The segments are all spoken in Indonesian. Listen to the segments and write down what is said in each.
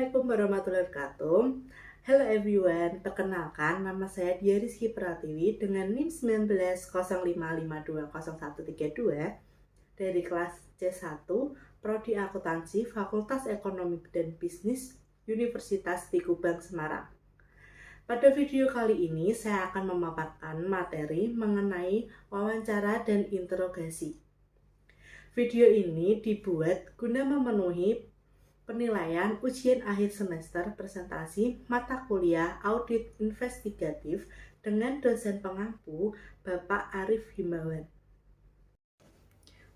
Assalamualaikum warahmatullahi wabarakatuh. Hello everyone, perkenalkan nama saya Dia Rizky Pratiwi dengan NIM 19,05520132 dari kelas C1 Prodi Akuntansi Fakultas Ekonomi dan Bisnis Universitas Tikubang Semarang. Pada video kali ini saya akan memaparkan materi mengenai wawancara dan interogasi. Video ini dibuat guna memenuhi penilaian ujian akhir semester presentasi mata kuliah audit investigatif dengan dosen pengampu Bapak Arif Himawan.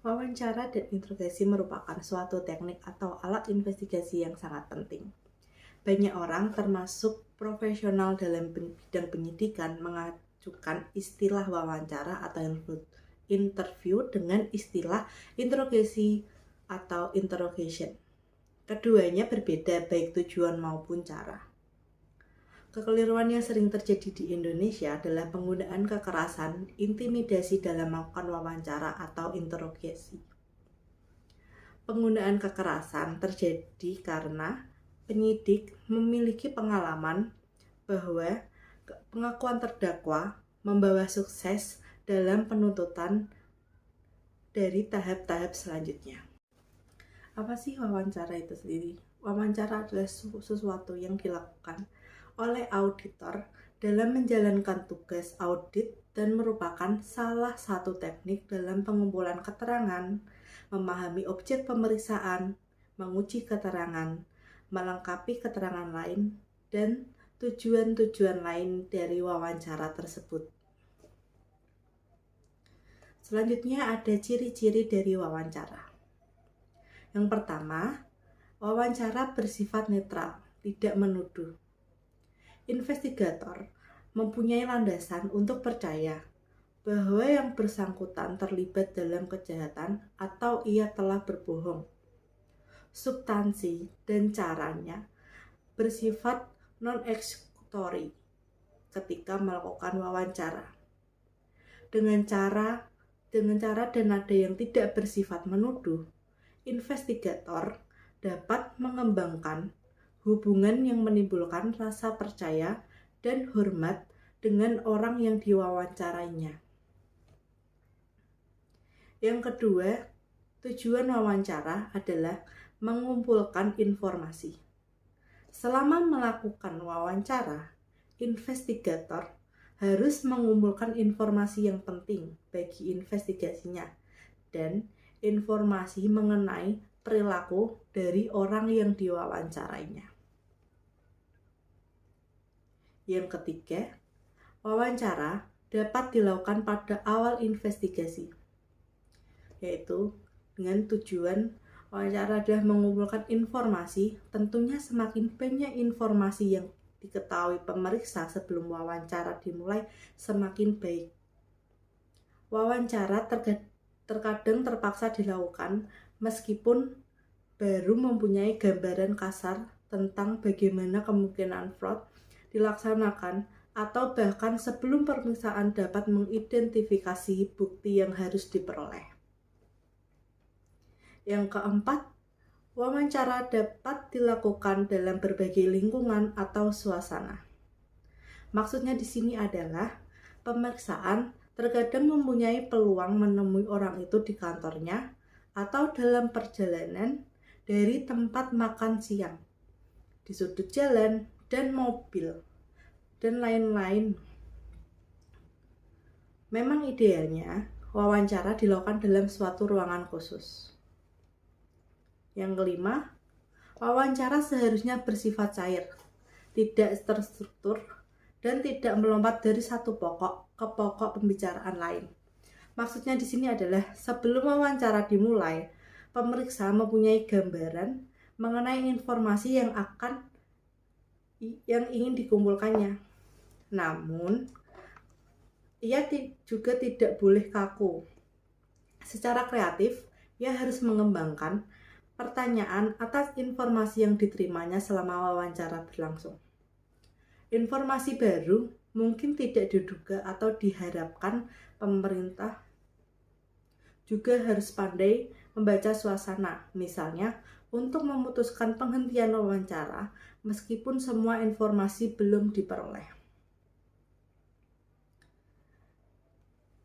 Wawancara dan interogasi merupakan suatu teknik atau alat investigasi yang sangat penting. Banyak orang termasuk profesional dalam bidang penyidikan mengajukan istilah wawancara atau interview dengan istilah interogasi atau interrogation. Keduanya berbeda baik tujuan maupun cara. Kekeliruan yang sering terjadi di Indonesia adalah penggunaan kekerasan, intimidasi dalam melakukan wawancara atau interogasi. Penggunaan kekerasan terjadi karena penyidik memiliki pengalaman bahwa pengakuan terdakwa membawa sukses dalam penuntutan dari tahap-tahap selanjutnya. Apa sih wawancara itu sendiri? Wawancara adalah sesuatu yang dilakukan oleh auditor dalam menjalankan tugas audit dan merupakan salah satu teknik dalam pengumpulan keterangan, memahami objek pemeriksaan, menguji keterangan, melengkapi keterangan lain, dan tujuan-tujuan lain dari wawancara tersebut. Selanjutnya ada ciri-ciri dari wawancara. Yang pertama, wawancara bersifat netral, tidak menuduh. Investigator mempunyai landasan untuk percaya bahwa yang bersangkutan terlibat dalam kejahatan atau ia telah berbohong. Substansi dan caranya bersifat non-eksekutori ketika melakukan wawancara. Dengan cara dan nada yang tidak bersifat menuduh, investigator dapat mengembangkan hubungan yang menimbulkan rasa percaya dan hormat dengan orang yang diwawancarainya. Yang kedua, tujuan wawancara adalah mengumpulkan informasi. Selama melakukan wawancara, investigator harus mengumpulkan informasi yang penting bagi investigasinya dan informasi mengenai perilaku dari orang yang diwawancarainya. Yang ketiga, wawancara dapat dilakukan pada awal investigasi, yaitu dengan tujuan wawancara adalah mengumpulkan informasi. Tentunya semakin banyak informasi yang diketahui pemeriksa sebelum wawancara dimulai, semakin baik. Wawancara terkadang terpaksa dilakukan meskipun baru mempunyai gambaran kasar tentang bagaimana kemungkinan fraud dilaksanakan atau bahkan sebelum pemeriksaan dapat mengidentifikasi bukti yang harus diperoleh. Yang keempat, wawancara dapat dilakukan dalam berbagai lingkungan atau suasana. Maksudnya di sini adalah pemeriksaan terkadang mempunyai peluang menemui orang itu di kantornya atau dalam perjalanan dari tempat makan siang, di sudut jalan, dan mobil, dan lain-lain. Memang idealnya wawancara dilakukan dalam suatu ruangan khusus. Yang kelima, wawancara seharusnya bersifat cair, tidak terstruktur, dan tidak melompat dari satu pokok ke pokok pembicaraan lain. Maksudnya di sini adalah sebelum wawancara dimulai, pemeriksa mempunyai gambaran mengenai informasi yang ingin dikumpulkannya. Namun, ia juga tidak boleh kaku. Secara kreatif, ia harus mengembangkan pertanyaan atas informasi yang diterimanya selama wawancara berlangsung. Informasi baru mungkin tidak diduga atau diharapkan. Pemerintah juga harus pandai membaca suasana, misalnya untuk memutuskan penghentian wawancara meskipun semua informasi belum diperoleh.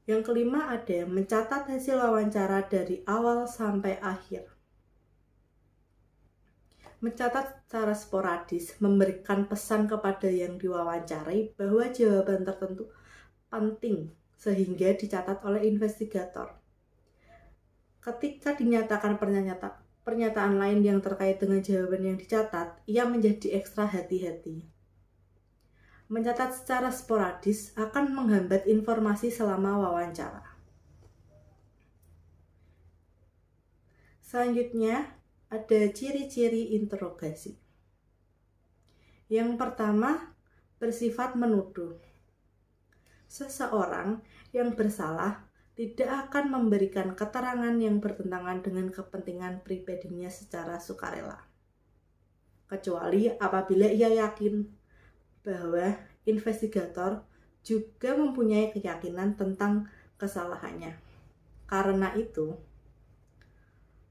Yang kelima ada mencatat hasil wawancara dari awal sampai akhir. Mencatat secara sporadis memberikan pesan kepada yang diwawancarai bahwa jawaban tertentu penting sehingga dicatat oleh investigator. Ketika dinyatakan pernyataan lain yang terkait dengan jawaban yang dicatat, ia menjadi ekstra hati-hati. Mencatat secara sporadis akan menghambat informasi selama wawancara. Selanjutnya, ada ciri-ciri interogasi. Yang pertama, bersifat menuduh. Seseorang yang bersalah tidak akan memberikan keterangan yang bertentangan dengan kepentingan pribadinya secara sukarela, kecuali apabila ia yakin bahwa investigator juga mempunyai keyakinan tentang kesalahannya. Karena itu,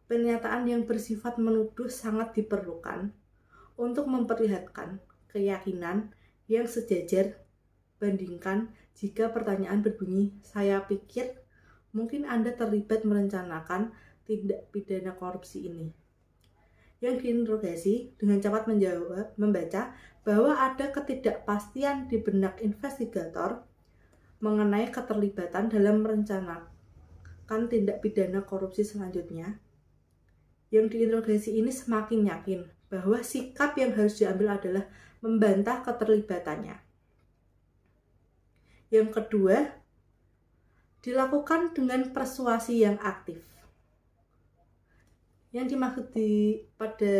pernyataan yang bersifat menuduh sangat diperlukan untuk memperlihatkan keyakinan yang sejajar. Bandingkan jika pertanyaan berbunyi, "Saya pikir mungkin Anda terlibat merencanakan tindak pidana korupsi ini." Yang diinterogasi dengan cepat membaca bahwa ada ketidakpastian di benak investigator mengenai keterlibatan dalam merencanakan tindak pidana korupsi selanjutnya. Yang diinterogasi ini semakin yakin bahwa sikap yang harus diambil adalah membantah keterlibatannya. Yang kedua, dilakukan dengan persuasi yang aktif. Yang dimaksud pada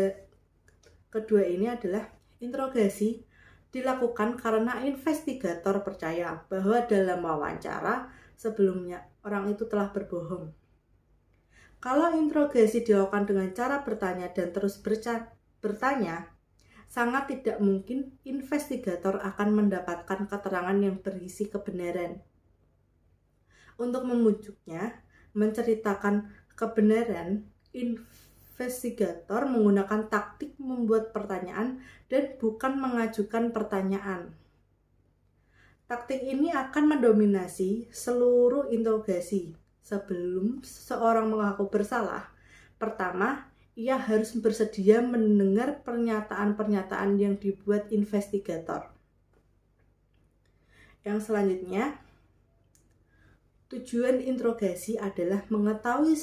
kedua ini adalah interogasi dilakukan karena investigator percaya bahwa dalam wawancara sebelumnya orang itu telah berbohong. Kalau interogasi dilakukan dengan cara bertanya dan terus bertanya, sangat tidak mungkin investigator akan mendapatkan keterangan yang berisi kebenaran. Untuk memujuknya, menceritakan kebenaran, investigator menggunakan taktik membuat pertanyaan dan bukan mengajukan pertanyaan. Taktik ini akan mendominasi seluruh interogasi. Sebelum seseorang mengaku bersalah, pertama, ia harus bersedia mendengar pernyataan-pernyataan yang dibuat investigator. Yang selanjutnya, tujuan interogasi adalah mengetahui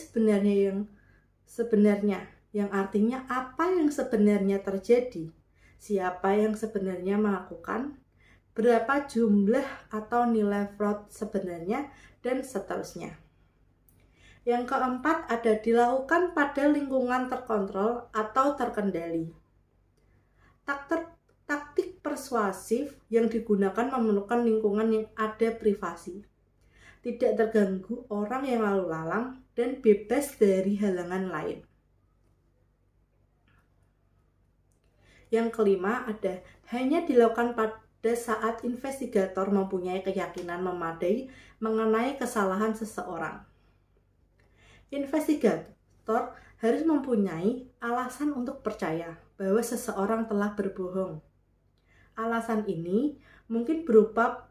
sebenarnya, yang artinya apa yang sebenarnya terjadi, siapa yang sebenarnya melakukan, berapa jumlah atau nilai fraud sebenarnya, dan seterusnya. Yang keempat ada dilakukan pada lingkungan terkontrol atau terkendali. Taktik persuasif yang digunakan memerlukan lingkungan yang ada privasi, tidak terganggu orang yang lalu lalang, dan bebas dari halangan lain. Yang kelima ada hanya dilakukan pada saat investigator mempunyai keyakinan memadai mengenai kesalahan seseorang. Investigator harus mempunyai alasan untuk percaya bahwa seseorang telah berbohong. Alasan ini mungkin berupa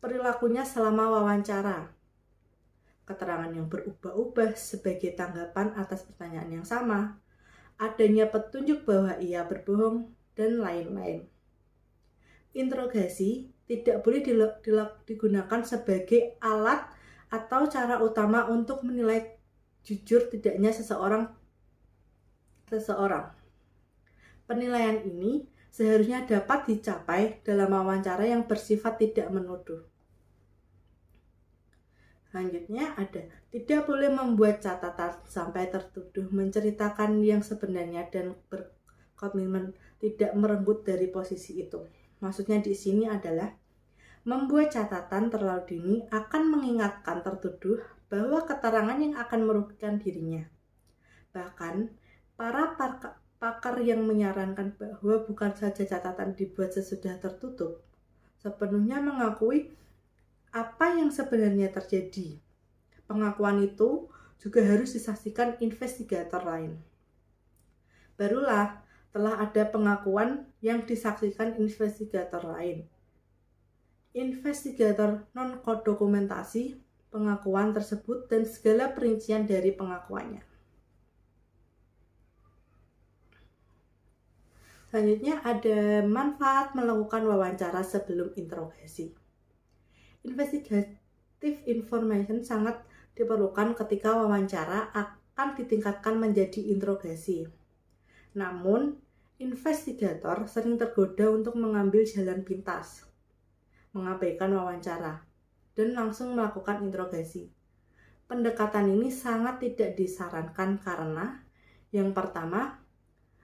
perilakunya selama wawancara, keterangan yang berubah-ubah sebagai tanggapan atas pertanyaan yang sama, adanya petunjuk bahwa ia berbohong, dan lain-lain. Interogasi tidak boleh digunakan sebagai alat atau cara utama untuk menilai jujur tidaknya seseorang. Penilaian ini seharusnya dapat dicapai dalam wawancara yang bersifat tidak menuduh. Selanjutnya ada tidak boleh membuat catatan sampai tertuduh menceritakan yang sebenarnya dan berkomitmen tidak merenggut dari posisi itu. Maksudnya di sini adalah membuat catatan terlalu dini akan mengingatkan tertuduh bahwa keterangan yang akan merugikan dirinya. Bahkan, para pakar yang menyarankan bahwa bukan saja catatan dibuat sesudah tertutup, sepenuhnya mengakui apa yang sebenarnya terjadi. Pengakuan itu juga harus disaksikan investigator lain. Barulah telah ada pengakuan yang disaksikan investigator lain. Investigator non-dokumentasi pengakuan tersebut dan segala perincian dari pengakuannya. Selanjutnya ada manfaat melakukan wawancara sebelum interogasi. Investigative information sangat diperlukan ketika wawancara akan ditingkatkan menjadi interogasi. Namun, investigator sering tergoda untuk mengambil jalan pintas, mengabaikan wawancara, dan langsung melakukan interogasi. Pendekatan ini sangat tidak disarankan karena, yang pertama,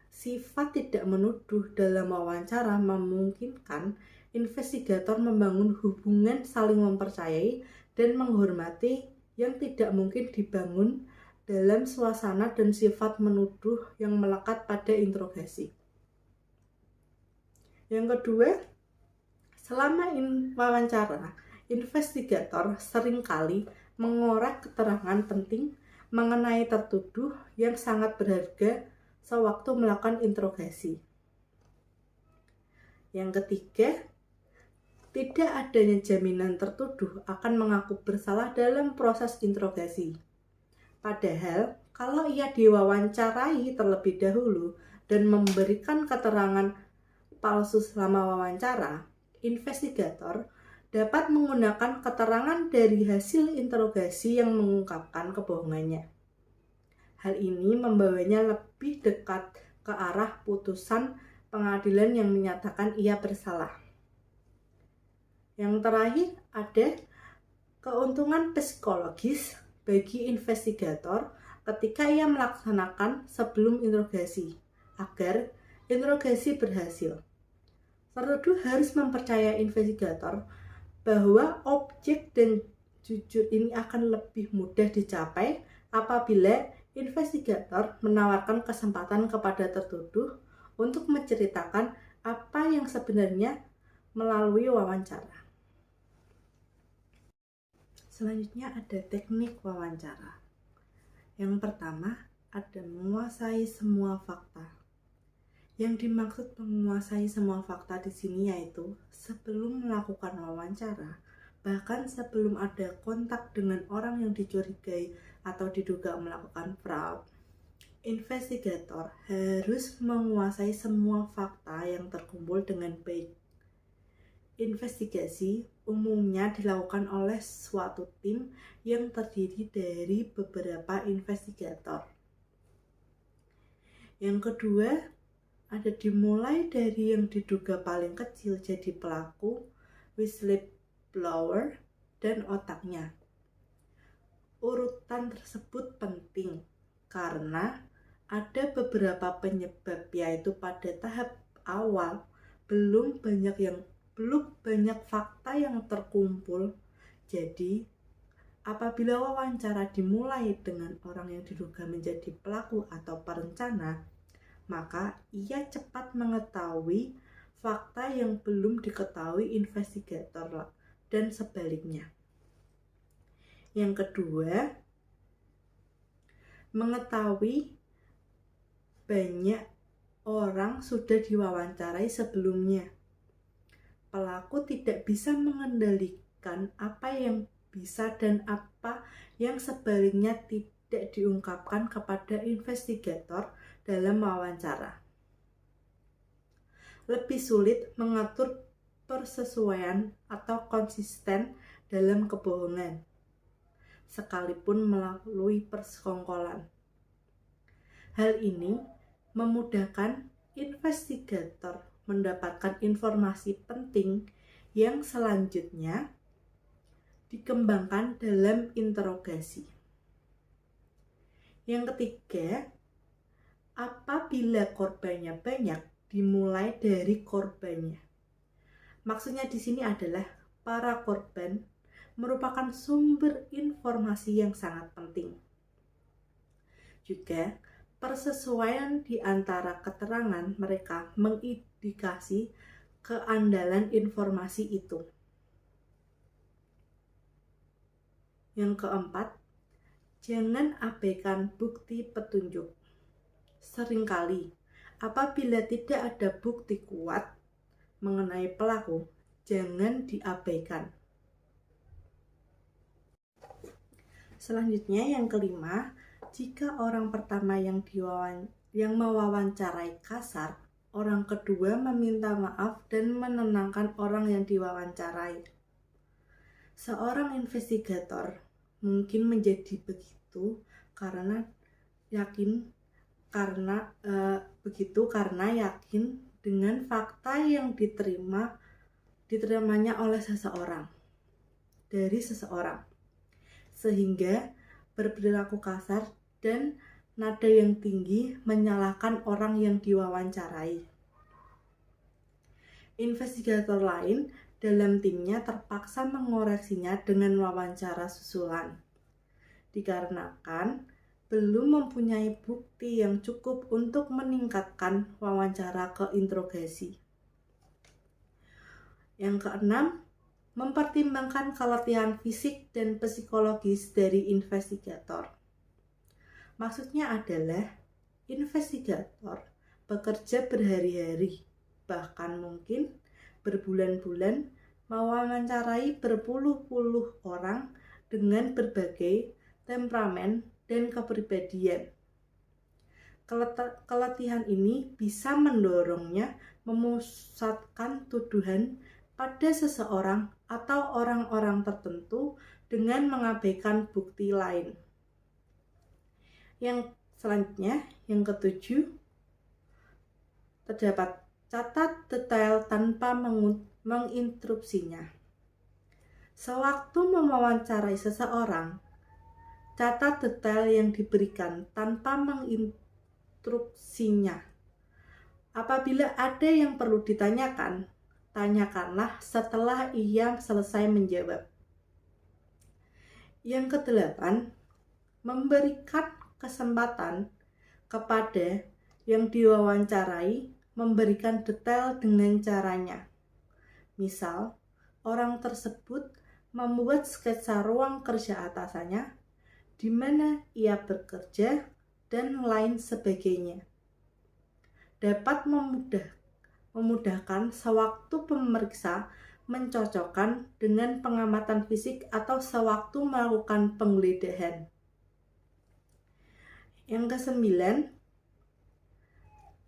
sifat tidak menuduh dalam wawancara memungkinkan investigator membangun hubungan saling mempercayai dan menghormati yang tidak mungkin dibangun dalam suasana dan sifat menuduh yang melekat pada interogasi. Yang kedua, selama wawancara, investigator seringkali mengorek keterangan penting mengenai tertuduh yang sangat berharga sewaktu melakukan interogasi. Yang ketiga, tidak adanya jaminan tertuduh akan mengaku bersalah dalam proses interogasi. Padahal, kalau ia diwawancarai terlebih dahulu dan memberikan keterangan palsu selama wawancara, investigator dapat menggunakan keterangan dari hasil interogasi yang mengungkapkan kebohongannya. Hal ini membawanya lebih dekat ke arah putusan pengadilan yang menyatakan ia bersalah. Yang terakhir ada keuntungan psikologis bagi investigator ketika ia melaksanakan sebelum interogasi agar interogasi berhasil. Tertuduh harus mempercayai investigator bahwa objek dan jujur ini akan lebih mudah dicapai apabila investigator menawarkan kesempatan kepada tertuduh untuk menceritakan apa yang sebenarnya melalui wawancara. Selanjutnya ada teknik wawancara. Yang pertama ada menguasai semua fakta. Yang dimaksud menguasai semua fakta di sini yaitu sebelum melakukan wawancara, bahkan sebelum ada kontak dengan orang yang dicurigai atau diduga melakukan fraud, investigator harus menguasai semua fakta yang terkumpul dengan baik. Investigasi umumnya dilakukan oleh suatu tim yang terdiri dari beberapa investigator. Yang kedua, ada dimulai dari yang diduga paling kecil jadi pelaku, whistleblower, dan otaknya. Urutan tersebut penting karena ada beberapa penyebab, yaitu pada tahap awal belum banyak fakta yang terkumpul. Jadi, apabila wawancara dimulai dengan orang yang diduga menjadi pelaku atau perencana, maka ia cepat mengetahui fakta yang belum diketahui investigator dan sebaliknya. Yang kedua, mengetahui banyak orang sudah diwawancarai sebelumnya. Pelaku tidak bisa mengendalikan apa yang bisa dan apa yang sebaliknya tidak diungkapkan kepada investigator dalam wawancara. Lebih sulit mengatur persesuaian atau konsisten dalam kebohongan, sekalipun melalui persekongkolan. Hal ini memudahkan investigator mendapatkan informasi penting yang selanjutnya dikembangkan dalam interogasi. Yang ketiga, apabila korbannya banyak, dimulai dari korbannya. Maksudnya di sini adalah para korban merupakan sumber informasi yang sangat penting. Juga, persesuaian di antara keterangan mereka mengindikasi keandalan informasi itu. Yang keempat, Jangan abaikan bukti petunjuk. Seringkali, apabila tidak ada bukti kuat mengenai pelaku, jangan diabaikan. Selanjutnya yang kelima, jika orang pertama yang mewawancarai kasar, orang kedua meminta maaf dan menenangkan orang yang diwawancarai. Seorang investigator mungkin menjadi begitu karena yakin dengan fakta yang diterimanya oleh seseorang, sehingga berperilaku kasar dan nada yang tinggi menyalahkan orang yang diwawancarai. Investigator lain dalam timnya terpaksa mengoreksinya dengan wawancara susulan, dikarenakan belum mempunyai bukti yang cukup untuk meningkatkan wawancara ke interogasi. Yang keenam, mempertimbangkan keletihan fisik dan psikologis dari investigator. Maksudnya adalah investigator bekerja berhari-hari, bahkan mungkin berbulan-bulan mewawancarai berpuluh-puluh orang dengan berbagai temperamen dan kepribadian. Keletihan ini bisa mendorongnya memusatkan tuduhan pada seseorang atau orang-orang tertentu dengan mengabaikan bukti lain. Yang selanjutnya, yang ketujuh, terdapat catat detail tanpa menginterupsinya. Sewaktu mewawancarai seseorang, catat detail yang diberikan tanpa menginterupsinya. Apabila ada yang perlu ditanyakan, tanyakanlah setelah ia selesai menjawab. Yang kedelapan, memberikan kesempatan kepada yang diwawancarai memberikan detail dengan caranya. Misal, orang tersebut membuat sketsa ruang kerja atasannya, di mana ia bekerja, dan lain sebagainya. Dapat memudahkan sewaktu pemeriksa mencocokkan dengan pengamatan fisik atau sewaktu melakukan penggeledahan. Yang kesembilan,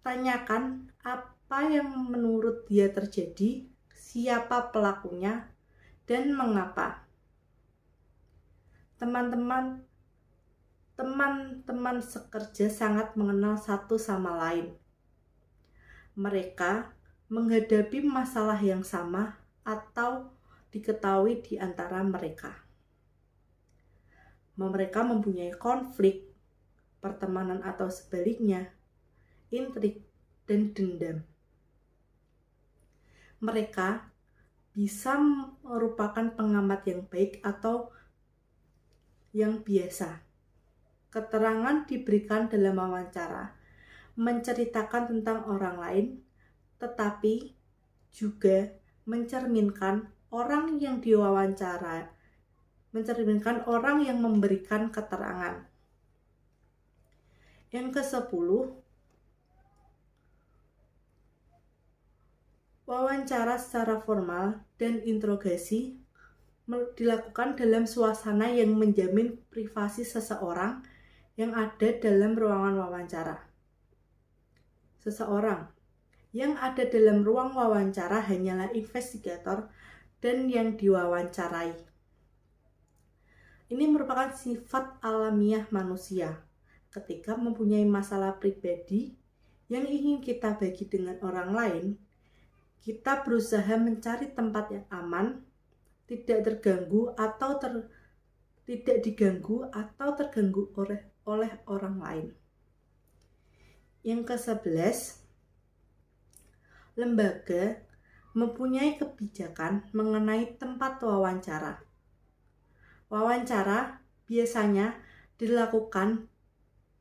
tanyakan apa yang menurut dia terjadi, siapa pelakunya, dan mengapa. Teman-teman sekerja sangat mengenal satu sama lain. Mereka menghadapi masalah yang sama atau diketahui di antara mereka. Mereka mempunyai konflik, pertemanan atau sebaliknya, intrik, dan dendam. Mereka bisa merupakan pengamat yang baik atau yang biasa. Keterangan diberikan dalam wawancara menceritakan tentang orang lain, tetapi juga mencerminkan orang yang diwawancara, mencerminkan orang yang memberikan keterangan. Yang ke-10, wawancara secara formal dan interogasi dilakukan dalam suasana yang menjamin privasi seseorang yang ada dalam ruangan wawancara. Seseorang yang ada dalam ruang wawancara hanyalah investigator dan yang diwawancarai. Ini merupakan sifat alamiah manusia. Ketika mempunyai masalah pribadi yang ingin kita bagi dengan orang lain, kita berusaha mencari tempat yang aman, tidak diganggu atau terganggu oleh orang lain. Yang ke-11, lembaga mempunyai kebijakan mengenai tempat wawancara. Wawancara biasanya dilakukan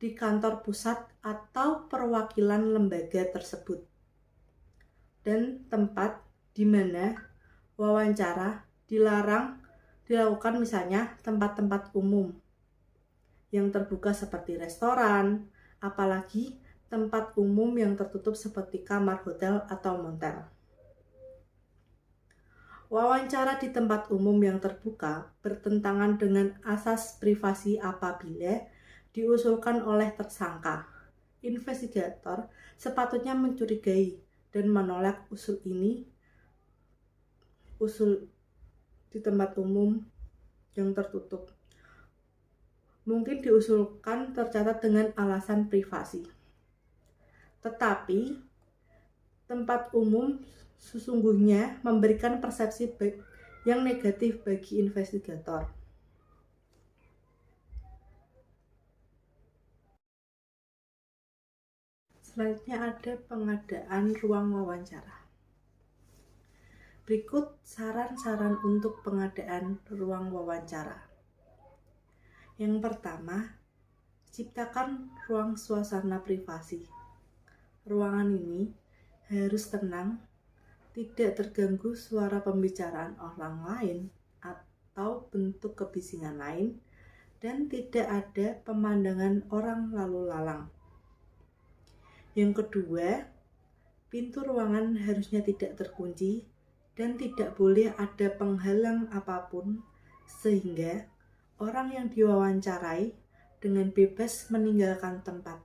di kantor pusat atau perwakilan lembaga tersebut, dan tempat di mana wawancara dilarang dilakukan, misalnya tempat-tempat umum. yang terbuka seperti restoran, apalagi tempat umum yang tertutup seperti kamar hotel atau motel. Wawancara di tempat umum yang terbuka bertentangan dengan asas privasi apabila diusulkan oleh tersangka. Investigator sepatutnya mencurigai dan menolak usul di tempat umum yang tertutup. Mungkin diusulkan tercatat dengan alasan privasi. Tetapi tempat umum sesungguhnya memberikan persepsi yang negatif bagi investigator. Selanjutnya ada pengadaan ruang wawancara. Berikut saran-saran untuk pengadaan ruang wawancara. Yang pertama, ciptakan ruang suasana privasi. Ruangan ini harus tenang, tidak terganggu suara pembicaraan orang lain atau bentuk kebisingan lain, dan tidak ada pemandangan orang lalu lalang. Yang kedua, pintu ruangan harusnya tidak terkunci dan tidak boleh ada penghalang apapun sehingga orang yang diwawancarai dengan bebas meninggalkan tempat.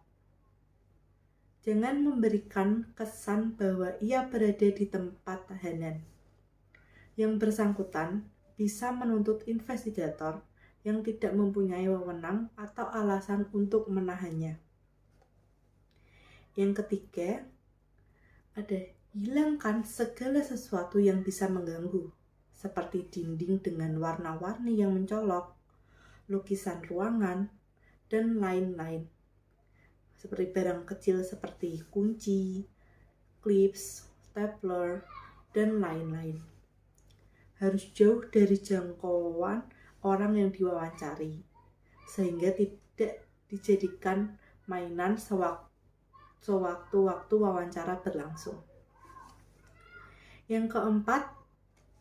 Jangan memberikan kesan bahwa ia berada di tempat tahanan. Yang bersangkutan bisa menuntut investigator yang tidak mempunyai wewenang atau alasan untuk menahannya. Yang ketiga, ada hilangkan segala sesuatu yang bisa mengganggu, seperti dinding dengan warna-warni yang mencolok, lukisan ruangan, dan lain-lain. Seperti barang kecil seperti kunci, clips, stapler, dan lain-lain. Harus jauh dari jangkauan orang yang diwawancari, sehingga tidak dijadikan mainan sewaktu-waktu wawancara berlangsung. Yang keempat,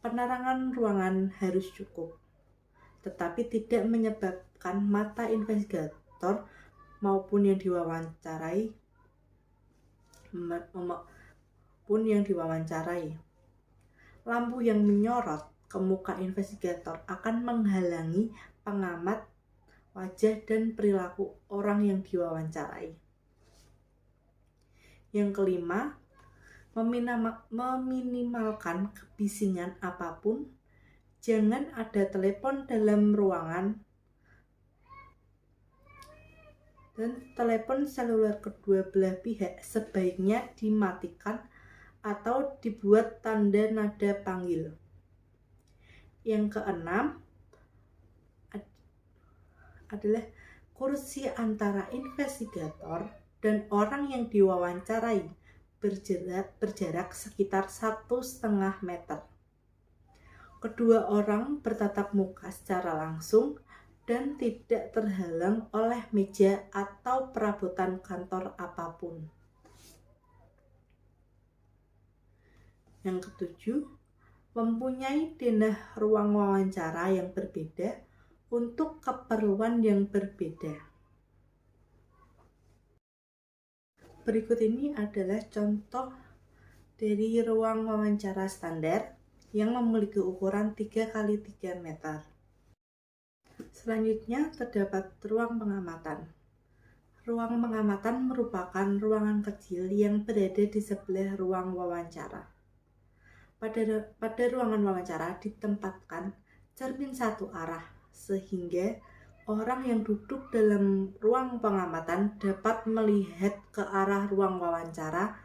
penerangan ruangan harus cukup, tetapi tidak menyebabkan mata investigator maupun yang diwawancarai Lampu yang menyorot ke muka investigator akan menghalangi pengamat wajah dan perilaku orang yang diwawancarai. Yang kelima, meminimalkan kebisingan apapun. Jangan ada telepon dalam ruangan dan telepon seluler kedua belah pihak sebaiknya dimatikan atau dibuat tanda nada panggil. Yang keenam adalah kursi antara investigator dan orang yang diwawancarai berjarak sekitar 1,5 meter. Kedua orang bertatap muka secara langsung dan tidak terhalang oleh meja atau perabotan kantor apapun. Yang ketujuh, mempunyai denah ruang wawancara yang berbeda untuk keperluan yang berbeda. Berikut ini adalah contoh dari ruang wawancara standar yang memiliki ukuran 3x3 meter. Selanjutnya terdapat ruang pengamatan. Ruang pengamatan merupakan ruangan kecil yang berada di sebelah ruang wawancara. Pada ruangan wawancara ditempatkan cermin satu arah, sehingga orang yang duduk dalam ruang pengamatan dapat melihat ke arah ruang wawancara,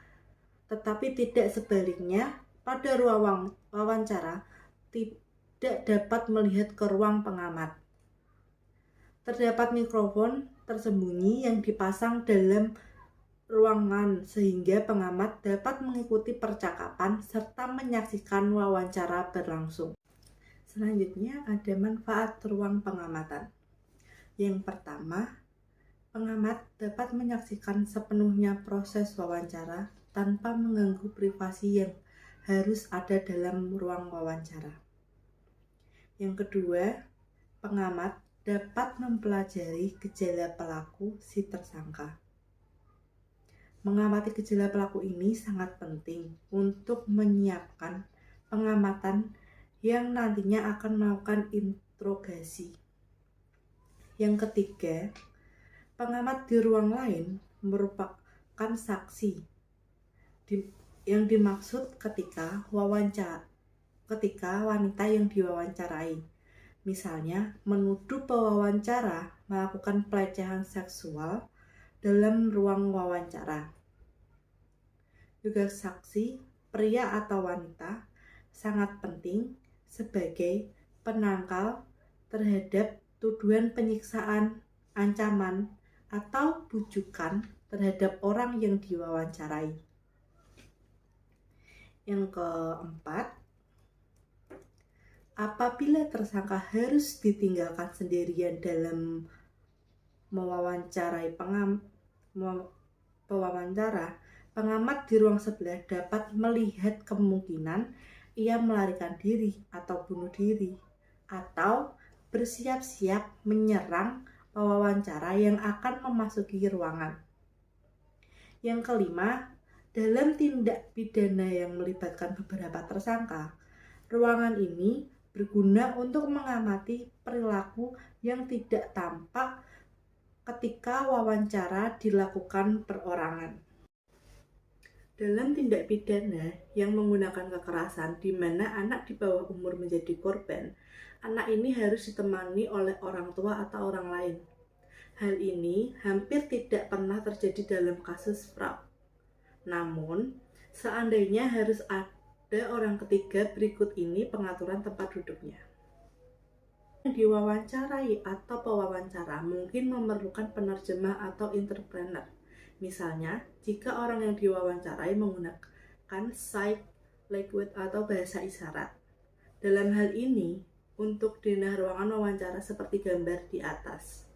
tetapi tidak sebaliknya. Pada ruang wawancara tidak dapat melihat ke ruang pengamat. Terdapat mikrofon tersembunyi yang dipasang dalam ruangan sehingga pengamat dapat mengikuti percakapan serta menyaksikan wawancara berlangsung. Selanjutnya ada manfaat ruang pengamatan. Yang pertama, pengamat dapat menyaksikan sepenuhnya proses wawancara tanpa mengganggu privasi yang harus ada dalam ruang wawancara. Yang kedua, pengamat dapat mempelajari gejala pelaku si tersangka. Mengamati gejala pelaku ini sangat penting untuk menyiapkan pengamatan yang nantinya akan melakukan interogasi. Yang ketiga, pengamat di ruang lain merupakan saksi yang dimaksud ketika wanita yang diwawancarai, misalnya menuduh pewawancara melakukan pelecehan seksual dalam ruang wawancara. Juga saksi pria atau wanita sangat penting sebagai penangkal terhadap tuduhan penyiksaan, ancaman, atau bujukan terhadap orang yang diwawancarai. Yang keempat, apabila tersangka harus ditinggalkan sendirian dalam mewawancarai pewawancara, pengamat di ruang sebelah dapat melihat kemungkinan ia melarikan diri atau bunuh diri, atau bersiap-siap menyerang pewawancara yang akan memasuki ruangan. Yang kelima, dalam tindak pidana yang melibatkan beberapa tersangka, ruangan ini berguna untuk mengamati perilaku yang tidak tampak ketika wawancara dilakukan perorangan. Dalam tindak pidana yang menggunakan kekerasan di mana anak di bawah umur menjadi korban, anak ini harus ditemani oleh orang tua atau orang lain. Hal ini hampir tidak pernah terjadi dalam kasus fraud. Namun, seandainya harus ada orang ketiga, berikut ini pengaturan tempat duduknya. Yang diwawancarai atau pewawancara mungkin memerlukan penerjemah atau entrepreneur. Misalnya, jika orang yang diwawancarai menggunakan sign language atau bahasa isyarat. Dalam hal ini, untuk denah ruangan wawancara seperti gambar di atas.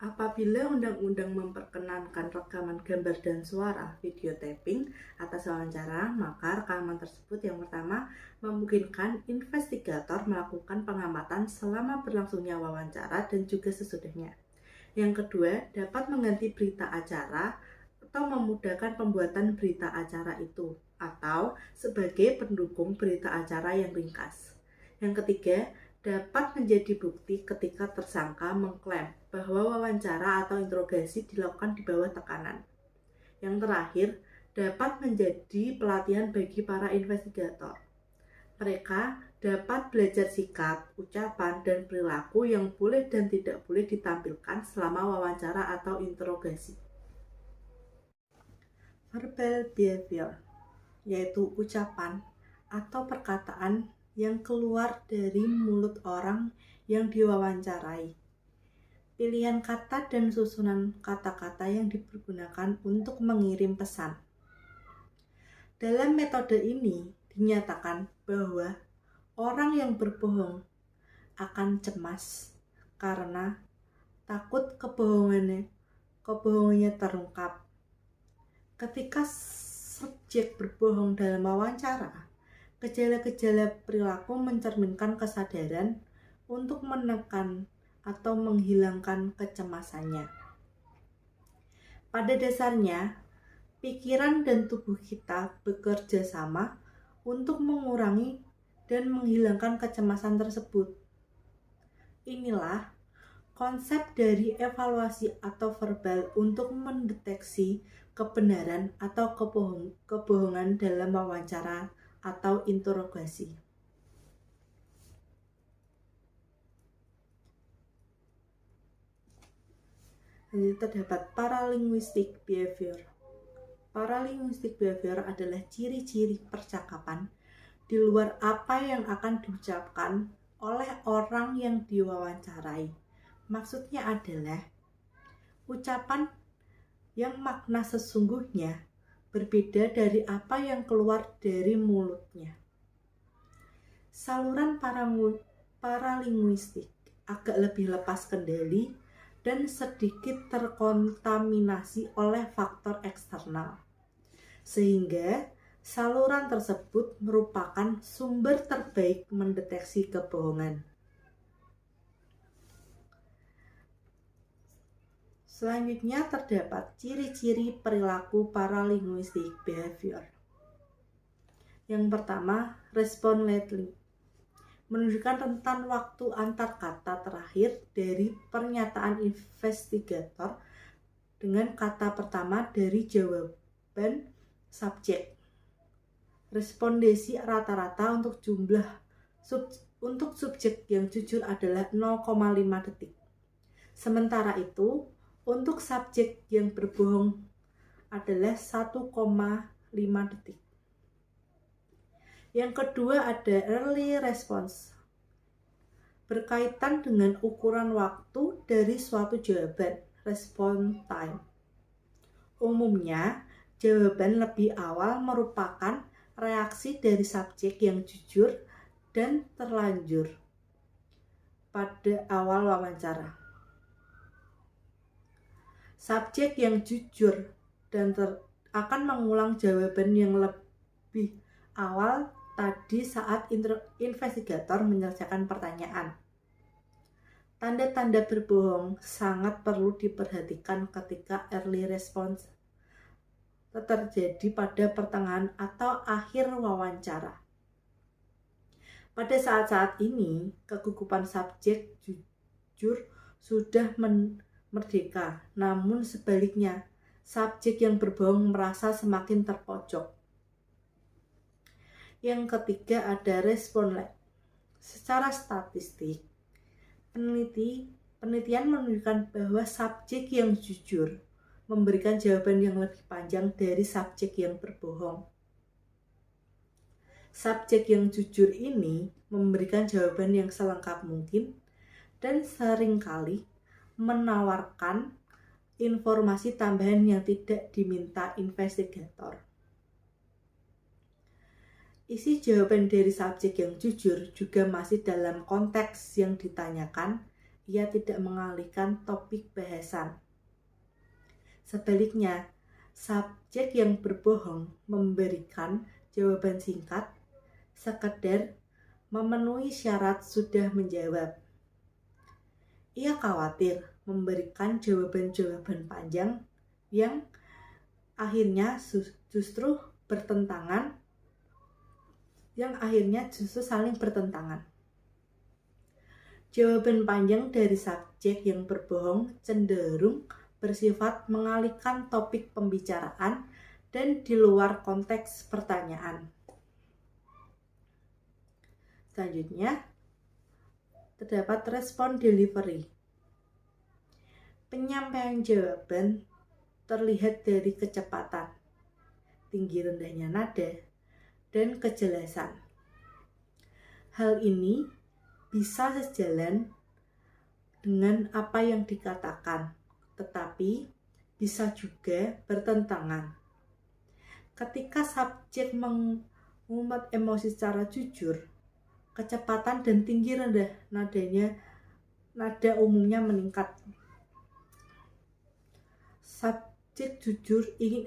Apabila undang-undang memperkenankan rekaman gambar dan suara video taping atas wawancara, maka rekaman tersebut yang pertama memungkinkan investigator melakukan pengamatan selama berlangsungnya wawancara dan juga sesudahnya. Yang kedua, dapat mengganti berita acara atau memudahkan pembuatan berita acara itu, atau sebagai pendukung berita acara yang ringkas. Yang ketiga, dapat menjadi bukti ketika tersangka mengklaim bahwa wawancara atau interogasi dilakukan di bawah tekanan. Yang terakhir, dapat menjadi pelatihan bagi para investigator. Mereka dapat belajar sikap, ucapan, dan perilaku yang boleh dan tidak boleh ditampilkan selama wawancara atau interogasi. Verbal behavior, yaitu ucapan atau perkataan yang keluar dari mulut orang yang diwawancarai. Pilihan kata dan susunan kata-kata yang dipergunakan untuk mengirim pesan. Dalam metode ini dinyatakan bahwa orang yang berbohong akan cemas karena takut kebohongannya terungkap. Ketika subjek berbohong dalam wawancara, gejala-gejala perilaku mencerminkan kesadaran untuk menekan atau menghilangkan kecemasannya. Pada dasarnya, pikiran dan tubuh kita bekerja sama untuk mengurangi dan menghilangkan kecemasan tersebut. Inilah konsep dari evaluasi atau verbal untuk mendeteksi kebenaran atau kebohongan dalam wawancara atau interogasi. Terdapat paralinguistic behavior. Paralinguistic behavior adalah ciri-ciri percakapan di luar apa yang akan diucapkan oleh orang yang diwawancarai. Maksudnya adalah ucapan yang makna sesungguhnya berbeda dari apa yang keluar dari mulutnya. Saluran paralinguistik agak lebih lepas kendali dan sedikit terkontaminasi oleh faktor eksternal, sehingga Saluran tersebut merupakan sumber terbaik mendeteksi kebohongan. Selanjutnya terdapat ciri-ciri perilaku paralinguistic behavior. Yang pertama, respond lately. Menunjukkan rentan waktu antar kata terakhir dari pernyataan investigator dengan kata pertama dari jawaban subjek. Respondensi rata-rata untuk subjek yang jujur adalah 0,5 detik. Sementara itu, untuk subjek yang berbohong adalah 1,5 detik. Yang kedua ada early response. Berkaitan dengan ukuran waktu dari suatu jawaban, response time. Umumnya, jawaban lebih awal merupakan reaksi dari subjek yang jujur dan terlanjur pada awal wawancara. Subjek yang jujur dan akan mengulang jawaban yang lebih awal tadi saat investigator menyelesaikan pertanyaan. Tanda-tanda berbohong sangat perlu diperhatikan ketika early response terjadi pada pertengahan atau akhir wawancara. Pada saat-saat ini, kegugupan subjek jujur sudah merdeka, namun sebaliknya, subjek yang berbohong merasa semakin terpojok. Yang ketiga ada respon lag. Secara statistik, penelitian menunjukkan bahwa subjek yang jujur memberikan jawaban yang lebih panjang dari subjek yang berbohong. Subjek yang jujur ini memberikan jawaban yang selengkap mungkin dan seringkali menawarkan informasi tambahan yang tidak diminta investigator. Isi jawaban dari subjek yang jujur juga masih dalam konteks yang ditanyakan, ia tidak mengalihkan topik bahasan. Sebaliknya, subjek yang berbohong memberikan jawaban singkat, sekedar memenuhi syarat sudah menjawab. Ia khawatir memberikan jawaban-jawaban panjang yang akhirnya justru saling bertentangan. Jawaban panjang dari subjek yang berbohong cenderung bersifat mengalihkan topik pembicaraan dan di luar konteks pertanyaan. Selanjutnya, terdapat respon delivery. Penyampaian jawaban terlihat dari kecepatan, tinggi rendahnya nada, dan kejelasan. Hal ini bisa sejalan dengan apa yang dikatakan, tetapi bisa juga bertentangan. Ketika subjek mengumpat emosi secara jujur, kecepatan dan tinggi rendah nada umumnya meningkat. Subjek jujur ingin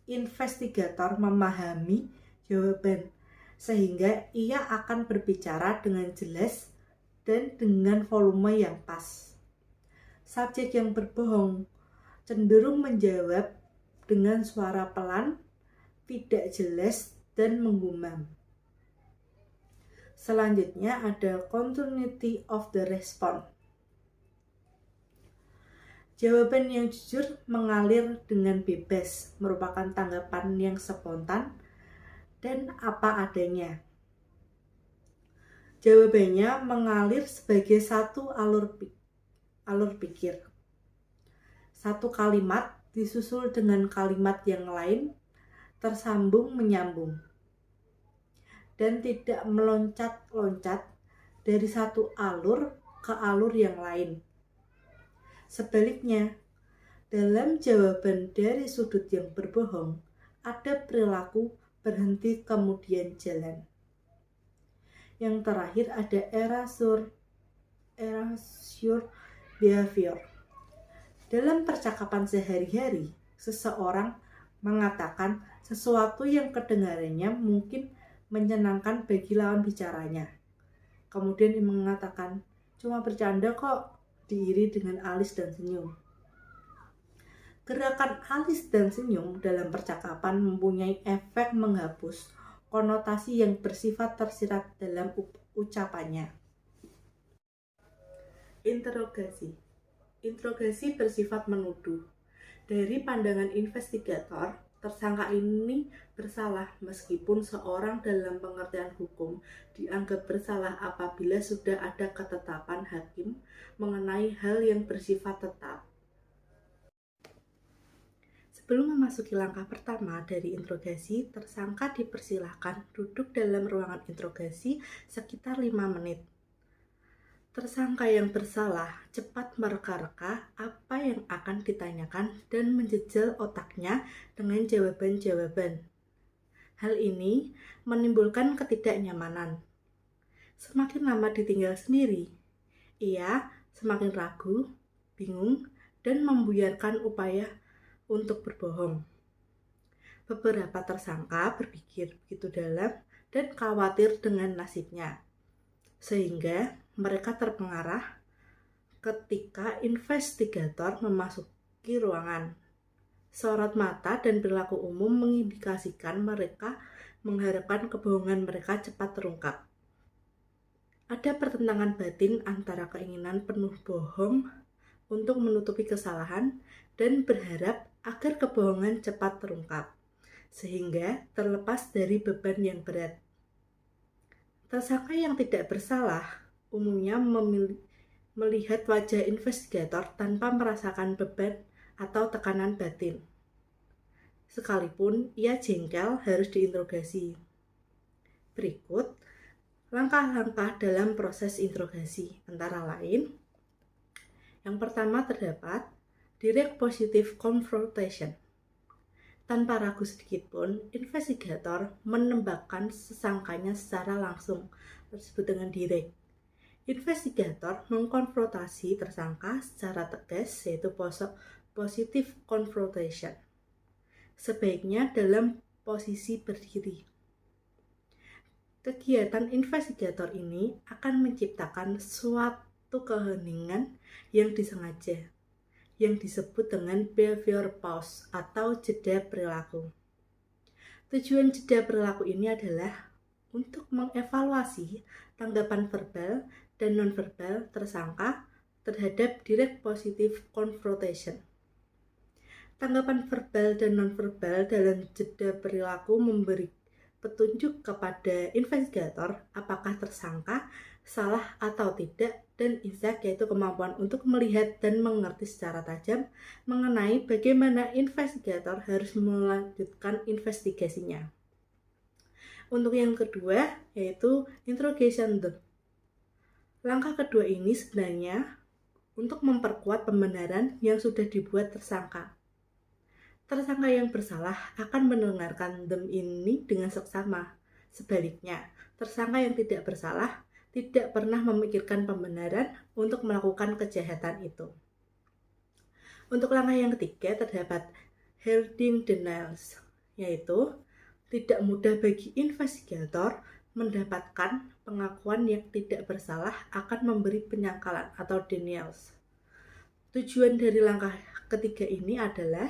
investigator memahami jawaban, sehingga ia akan berbicara dengan jelas dan dengan volume yang pas. Subjek yang berbohong cenderung menjawab dengan suara pelan, tidak jelas, dan menggumam. Selanjutnya ada continuity of the response. Jawaban yang jujur mengalir dengan bebas, merupakan tanggapan yang spontan dan apa adanya. Jawabannya mengalir sebagai satu alur pikir. Satu kalimat disusul dengan kalimat yang lain, tersambung menyambung, dan tidak meloncat-loncat dari satu alur ke alur yang lain. Sebaliknya, dalam jawaban dari sudut yang berbohong, ada perilaku berhenti kemudian jalan. Yang terakhir ada erasure behavior. Dalam percakapan sehari-hari, seseorang mengatakan sesuatu yang kedengarannya mungkin menyenangkan bagi lawan bicaranya. Kemudian dia mengatakan, cuma bercanda kok, diiringi dengan alis dan senyum. Gerakan alis dan senyum dalam percakapan mempunyai efek menghapus konotasi yang bersifat tersirat dalam ucapannya. Interogasi. Interogasi bersifat menuduh. Dari pandangan investigator, tersangka ini bersalah meskipun seorang dalam pengertian hukum dianggap bersalah apabila sudah ada ketetapan hakim mengenai hal yang bersifat tetap. Sebelum memasuki langkah pertama dari interogasi, tersangka dipersilahkan duduk dalam ruangan interogasi sekitar 5 menit. Tersangka yang bersalah cepat mereka-reka apa yang akan ditanyakan dan menjejal otaknya dengan jawaban-jawaban. Hal ini menimbulkan ketidaknyamanan. Semakin lama ditinggal sendiri, ia semakin ragu, bingung, dan membuyarkan upaya untuk berbohong. Beberapa tersangka berpikir begitu dalam dan khawatir dengan nasibnya, sehingga mereka terpengaruh ketika investigator memasuki ruangan. Sorot mata dan perilaku umum mengindikasikan mereka mengharapkan kebohongan mereka cepat terungkap. Ada pertentangan batin antara keinginan penuh bohong untuk menutupi kesalahan dan berharap agar kebohongan cepat terungkap, sehingga terlepas dari beban yang berat. Tersangka yang tidak bersalah umumnya melihat wajah investigator tanpa merasakan beban atau tekanan batin. Sekalipun ia jengkel harus diinterogasi. Berikut langkah-langkah dalam proses interogasi, antara lain: yang pertama terdapat direct positive confrontation. Tanpa ragu sedikit pun, investigator menembakkan sesangkanya secara langsung, tersebut dengan direct. Investigator mengkonfrontasi tersangka secara tegas, yaitu positive confrontation. Sebaiknya dalam posisi berdiri. Kegiatan investigator ini akan menciptakan suatu keheningan yang disengaja, yang disebut dengan behavior pause atau jeda perilaku. Tujuan jeda perilaku ini adalah untuk mengevaluasi tanggapan verbal dan nonverbal tersangka terhadap direct positive confrontation. Tanggapan verbal dan nonverbal dalam jeda perilaku memberi petunjuk kepada investigator apakah tersangka salah atau tidak, dan insight yaitu kemampuan untuk melihat dan mengerti secara tajam mengenai bagaimana investigator harus melanjutkan investigasinya. Untuk yang kedua yaitu interrogation. Langkah kedua ini sebenarnya untuk memperkuat pembenaran yang sudah dibuat tersangka. Tersangka yang bersalah akan mendengarkan ini dengan seksama. Sebaliknya, tersangka yang tidak bersalah tidak pernah memikirkan pembenaran untuk melakukan kejahatan itu. Untuk langkah yang ketiga terdapat holding denials, yaitu tidak mudah bagi investigator mendapatkan pengakuan yang tidak bersalah akan memberi penyangkalan atau denials. Tujuan dari langkah ketiga ini adalah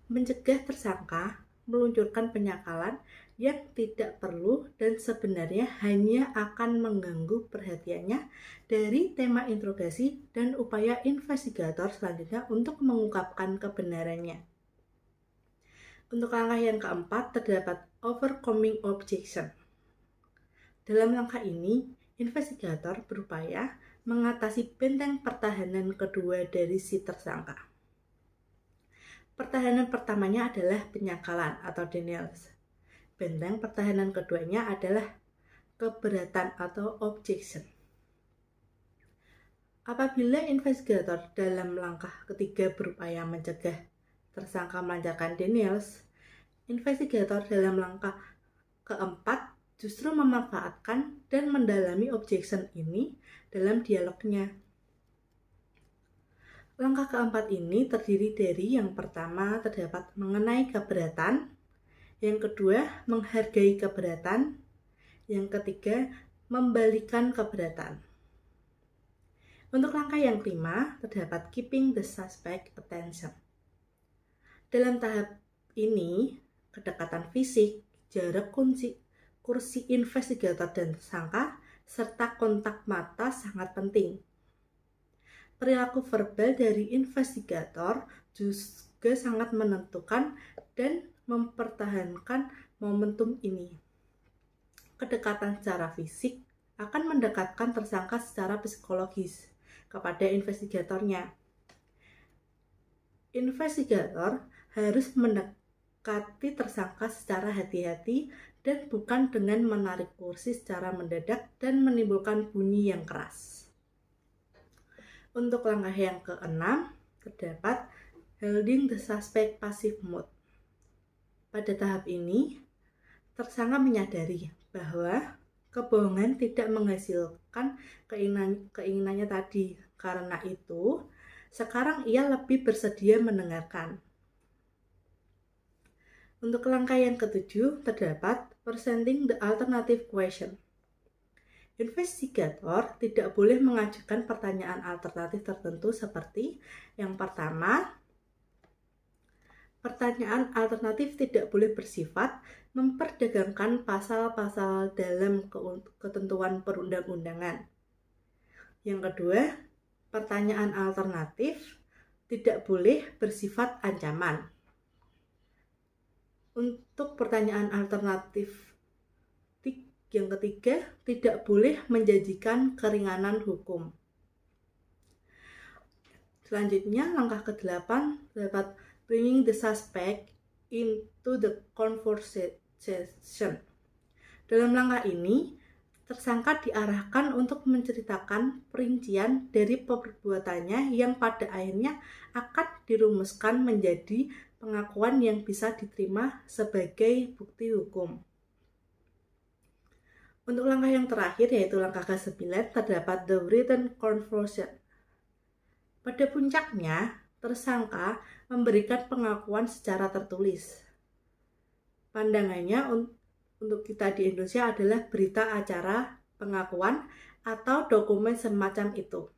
mencegah tersangka meluncurkan penyangkalan yang tidak perlu dan sebenarnya hanya akan mengganggu perhatiannya dari tema interogasi dan upaya investigator selanjutnya untuk mengungkapkan kebenarannya. Untuk langkah yang keempat terdapat overcoming objection. Dalam langkah ini, investigator berupaya mengatasi benteng pertahanan kedua dari si tersangka. Pertahanan pertamanya adalah penyangkalan atau denials. Benteng pertahanan keduanya adalah keberatan atau objection. Apabila investigator dalam langkah ketiga berupaya mencegah tersangka melancarkan denials, investigator dalam langkah keempat justru memanfaatkan dan mendalami objection ini dalam dialognya. Langkah keempat ini terdiri dari yang pertama terdapat mengenai keberatan, Yang kedua, menghargai keberatan. Yang ketiga, membalikan keberatan. Untuk langkah yang kelima, terdapat keeping the suspect attention. Dalam tahap ini, kedekatan fisik, jarak kursi investigator dan tersangka, serta kontak mata sangat penting. Perilaku verbal dari investigator juga sangat menentukan dan mempertahankan momentum ini. Kedekatan secara fisik akan mendekatkan tersangka secara psikologis kepada investigatornya. Investigator harus mendekati tersangka secara hati-hati dan bukan dengan menarik kursi secara mendadak dan menimbulkan bunyi yang keras. Untuk langkah yang keenam, terdapat holding the suspect passive mode. Pada tahap ini, tersangka menyadari bahwa kebohongan tidak menghasilkan keinginannya tadi. Karena itu, sekarang ia lebih bersedia mendengarkan. Untuk langkah yang ketujuh, terdapat presenting the alternative question. Investigator tidak boleh mengajukan pertanyaan alternatif tertentu seperti yang pertama, pertanyaan alternatif tidak boleh bersifat memperdagangkan pasal-pasal dalam ketentuan perundang-undangan. Yang kedua, pertanyaan alternatif tidak boleh bersifat ancaman. Untuk pertanyaan alternatif yang ketiga, tidak boleh menjanjikan keringanan hukum. Selanjutnya, langkah ke-8 dapat bringing the suspect into the conversation. Dalam langkah ini, tersangka diarahkan untuk menceritakan perincian dari perbuatannya yang pada akhirnya akan dirumuskan menjadi pengakuan yang bisa diterima sebagai bukti hukum. Untuk langkah yang terakhir, yaitu langkah ke-9, terdapat the written confession. Pada puncaknya, tersangka memberikan pengakuan secara tertulis. Pandangannya untuk kita di Indonesia adalah berita acara pengakuan atau dokumen semacam itu.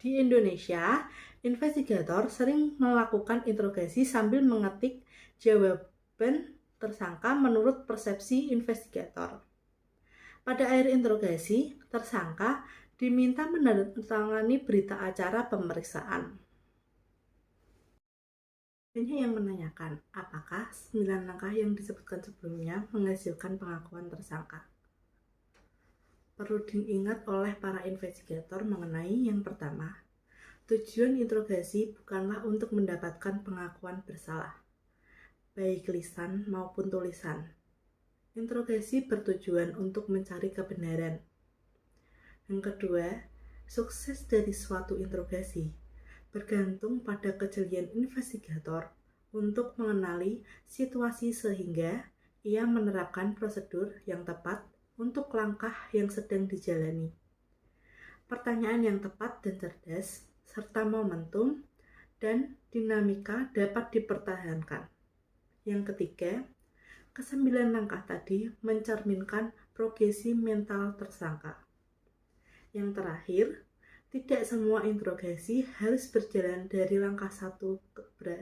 Di Indonesia, investigator sering melakukan interogasi sambil mengetik jawaban tersangka menurut persepsi investigator. Pada akhir interogasi, tersangka diminta menandatangani berita acara pemeriksaan. Banyak yang menanyakan, apakah 9 langkah yang disebutkan sebelumnya menghasilkan pengakuan tersangka? Perlu diingat oleh para investigator mengenai yang pertama, tujuan interogasi bukanlah untuk mendapatkan pengakuan bersalah, baik lisan maupun tulisan. Interogasi bertujuan untuk mencari kebenaran. Yang kedua, sukses dari suatu interogasi bergantung pada kejelian investigator untuk mengenali situasi sehingga ia menerapkan prosedur yang tepat untuk langkah yang sedang dijalani. Pertanyaan yang tepat dan cerdas, serta momentum dan dinamika dapat dipertahankan. Yang ketiga, ke-9 langkah tadi mencerminkan progresi mental tersangka. Yang terakhir, tidak semua interogasi harus berjalan dari langkah 1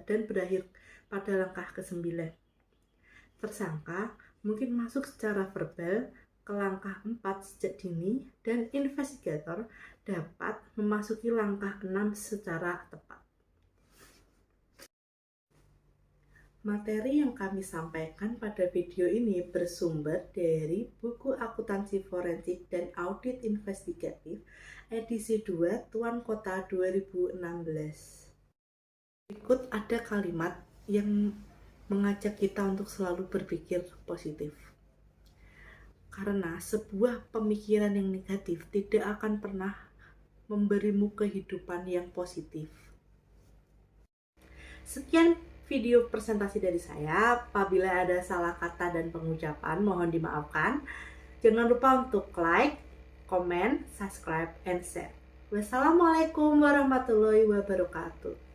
dan berakhir pada langkah ke-9. Tersangka mungkin masuk secara verbal ke langkah 4 sejak dini dan investigator dapat memasuki langkah 6 secara tepat. Materi yang kami sampaikan pada video ini bersumber dari buku Akuntansi Forensik dan Audit Investigatif edisi 2 Tuan Kota 2016. Berikut ada kalimat yang mengajak kita untuk selalu berpikir positif. Karena sebuah pemikiran yang negatif tidak akan pernah memberimu kehidupan yang positif. Sekian video presentasi dari saya. Apabila ada salah kata dan pengucapan, mohon dimaafkan. Jangan lupa untuk like, comment, subscribe, and share. Wassalamualaikum warahmatullahi wabarakatuh.